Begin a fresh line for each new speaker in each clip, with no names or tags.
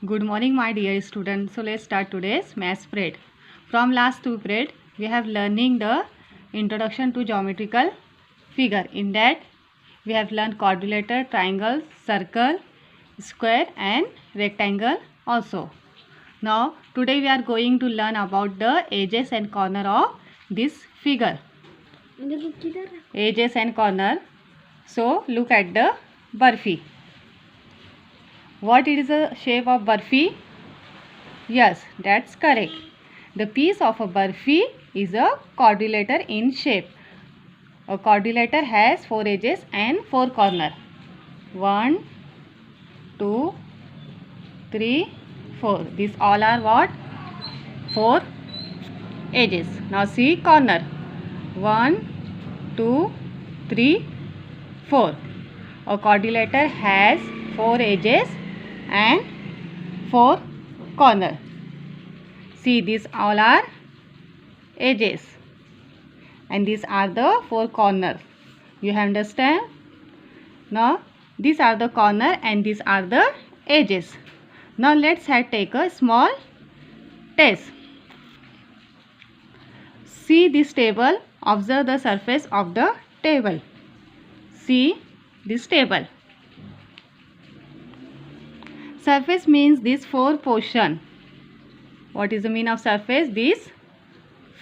Good morning, my dear students. So let's start today's math period. From last two period, we have learning the introduction to geometrical figure. In that, we have learned quadrilateral, triangle, circle, square, and rectangle also. Now, today we are going to learn about the edges and corner of this figure. Edges and corner. So look at the Barfi. What is the shape of Barfi? Yes, that's correct. The piece of a Barfi is a quadrilateral in shape. A quadrilateral has 4 edges and 4 corners. 1, 2, 3, 4. These all are what? 4 edges. Now see corner. 1, 2, 3, 4. A quadrilateral has 4 edges and 4 corners. See, these all are edges and these are the 4 corners. You understand? Now these are the corner and these are the edges. Now let's take a small test. See this table. Observe the surface of the table. See this table. Surface means this 4 portion. What is the meaning of surface? This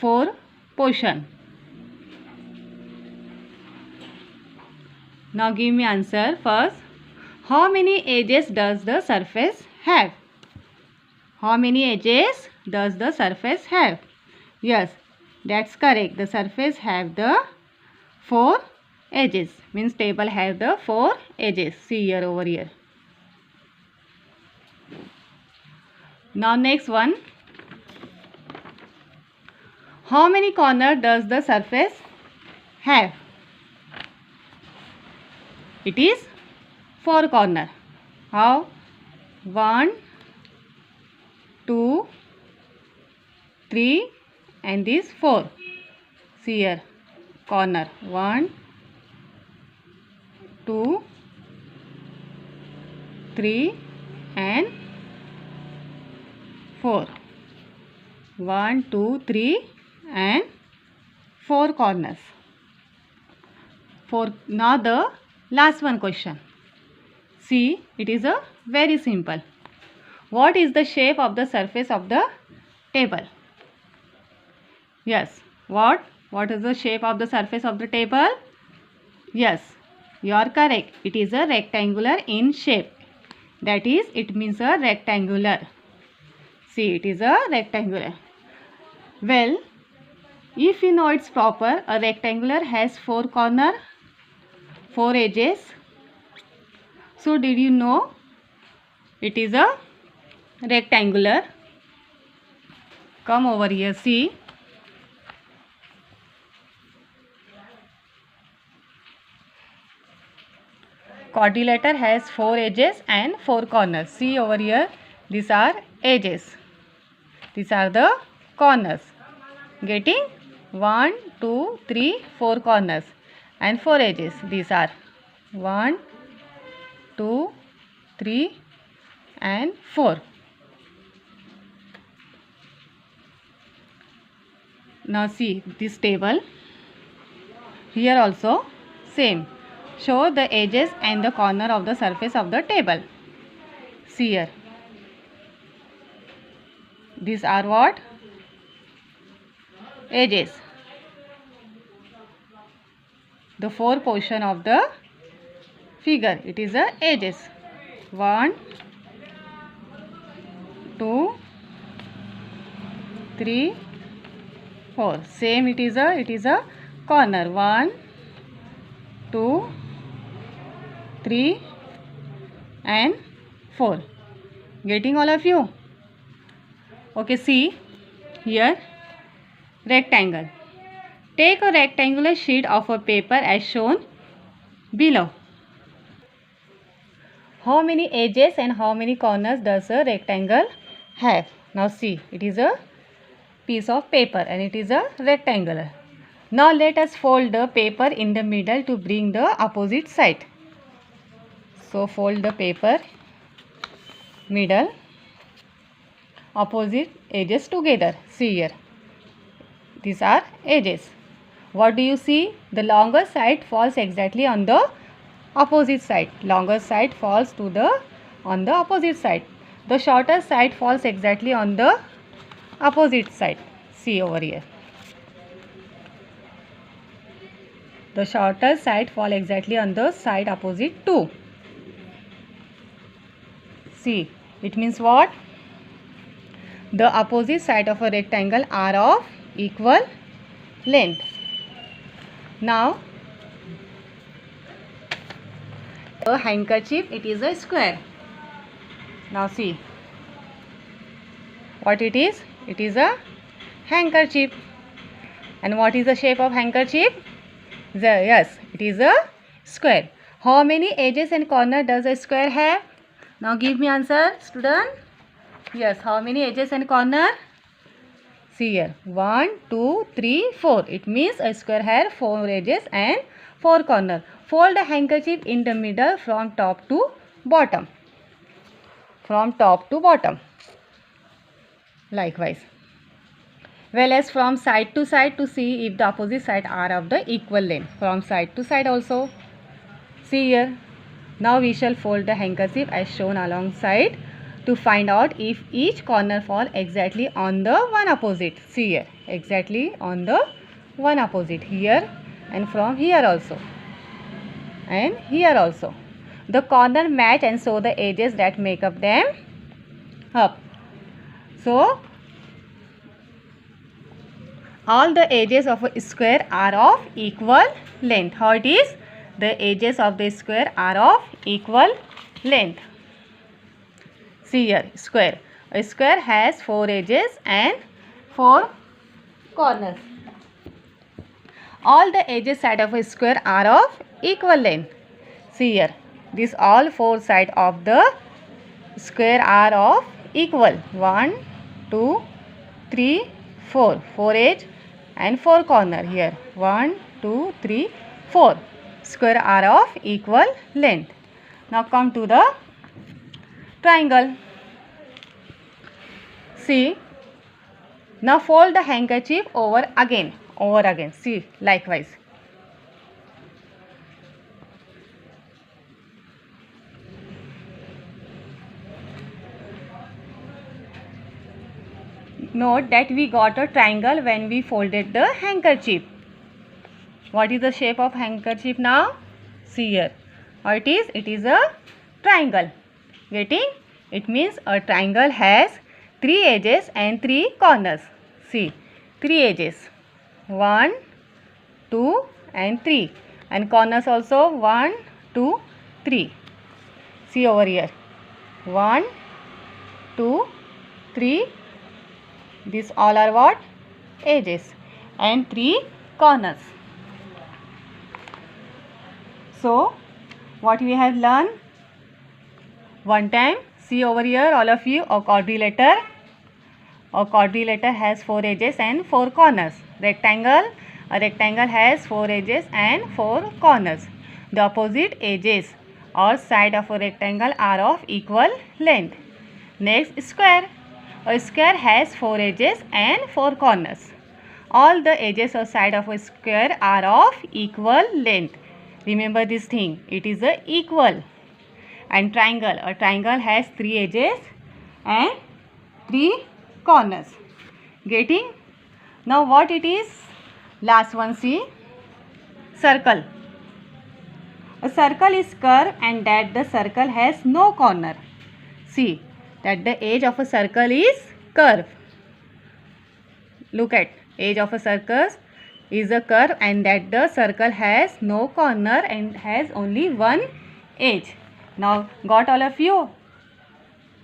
4 portion. Now give me answer first. How many edges does the surface have? How many edges does the surface have? Yes, that's correct. The surface have the 4 edges. Means table have the 4 edges. See here, over here. Now next one. How many corners does the surface have? It is 4 corners. How? 1, 2, 3 and this 4. See here, corner 1, 2, 3 and 4. 1, 2, 3 and 4 corners. Now the last one question. See, it is a very simple. What is the shape of the surface of the table? Yes, what is the shape of the surface of the table? Yes, you are correct. It is a rectangular in shape. That is, it means a rectangular. See, it is a rectangular. Well, if you know it's proper, a rectangular has 4 corners, 4 edges. So did you know it is a rectangular? Come over here, see. Quadrilateral has 4 edges and 4 corners. See over here, these are edges. These are the corners. Getting 1, 2, 3, 4 corners and 4 edges. These are 1, 2, 3 and 4. Now see this table. Here also same. Show the edges and the corner of the surface of the table. See here. These are what? Edges. The 4 portion of the figure. It is the edges. 1, 2, 3, 4. Same it is a corner. 1, 2, 3 and 4. Getting all of you? Okay, see here, rectangle. Take a rectangular sheet of a paper as shown below. How many edges and how many corners does a rectangle have? Now see, it is a piece of paper and it is a rectangular. Now let us fold the paper in the middle to bring the opposite side. So fold the paper middle opposite edges together. See here. These are edges. What do you see? The longer side falls exactly on the opposite side. Longer side falls on the opposite side. The shorter side falls exactly on the opposite side. See over here. The shorter side fall exactly on the side opposite to. See, it means what? The opposite side of a rectangle are of equal length. Now, the handkerchief, it is a square. Now see what it is. It is a handkerchief. And what is the shape of handkerchief? Yes, it is a square. How many edges and corner does a square have? Now give me answer, student. Yes, how many edges and corner? See here, 1, 2, 3, 4. It means a square has 4 edges and 4 corner. Fold the handkerchief in the middle from top to bottom. From top to bottom. Likewise. Well as from side to see if the opposite side are of the equal length. From side to side also. See here. Now we shall fold the handkerchief as shown alongside to find out if each corner fall exactly on the one opposite. See here. Exactly on the one opposite. Here and from here also. And here also. The corner match and so the edges that make up them up. So, all the edges of a square are of equal length. How it is? The edges of the square are of equal length. See here, square. A square has 4 edges and 4 corners. All the edges side of a square are of equal length. See here, these all 4 sides of the square are of equal. 1, 2, 3, 4. 4 edge and 4 corner here. 1, 2, 3, 4. Square are of equal length. Now come to the triangle. See. Now fold the handkerchief over again. See, likewise. Note that we got a triangle when we folded the handkerchief. What is the shape of handkerchief now? See here. How it is? It is a triangle. Getting? It means a triangle has 3 edges and 3 corners. See, 3 edges. 1, 2 and 3. And corners also 1, 2, 3. See over here. 1, 2, 3. These all are what? Edges. And 3 corners. So, what we have learned? One time, see over here all of you, a quadrilateral. A quadrilateral has 4 edges and 4 corners. Rectangle, a rectangle has 4 edges and 4 corners. The opposite edges or side of a rectangle are of equal length. Next, square. A square has 4 edges and 4 corners. All the edges or side of a square are of equal length. Remember this thing, it is a equal. And triangle, a triangle has 3 edges and 3 corners. Getting? Now what it is? Last one, see. Circle. A circle is curved and that the circle has no corner. See that the edge of a circle is curved. Look at edge of a circle is a curve and that the circle has no corner and has only one edge. Now got all of you?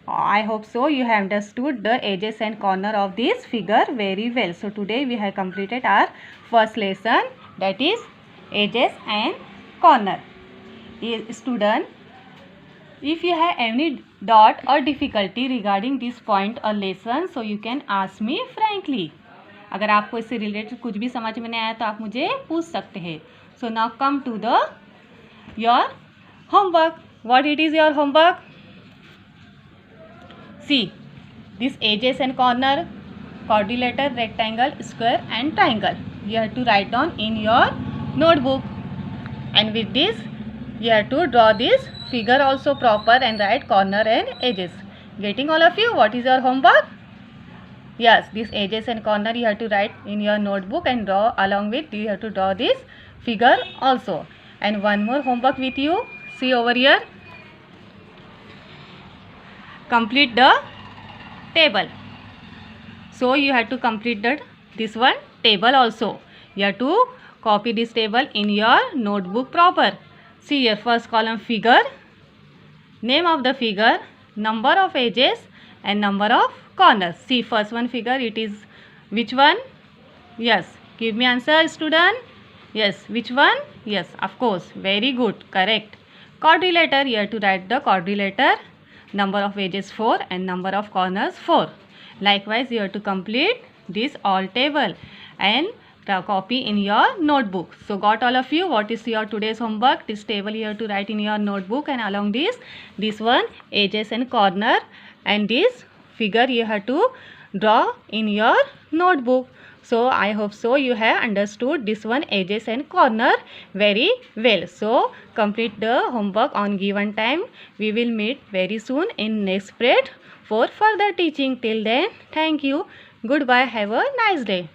I hope so. You have understood the edges and corner of this figure very well. So today we have completed our first lesson, that is edges and corner. Student, if you have any doubt or difficulty regarding this point or lesson, so you can ask me frankly. अगर आपको इससे related कुछ भी समझ में नहीं आया तो आप मुझे पूछ सकते हैं. So now come to the your homework. What it is your homework? See, This edges and corner, quadrilateral, rectangle, square and triangle. You have to write down in your notebook. And with this, you have to draw this figure also proper and write corner and edges. Getting all of you? What is your homework? Yes, these edges and corner you have to write in your notebook and draw along with you have to draw this figure also. And one more homework with you. See over here. Complete the table. So you have to complete this one table also. You have to copy this table in your notebook proper. See here, first column figure, name of the figure, number of edges and number of corners. See first one figure, it is which one? Yes, give me answer student. Yes, which one? Yes, of course, very good, correct. Quadrilateral, you have to write the quadrilateral, number of edges 4 and number of corners 4. Likewise, you have to complete this all table and copy in your notebook. So got all of you? What is your today's homework? This table you have to write in your notebook, and along this one edges and corner, and this figure you have to draw in your notebook. So I hope so you have understood this one edges and corner very well. So complete the homework on given time. We will meet very soon in next period for further teaching. Till then, thank you. Goodbye. Have a nice day.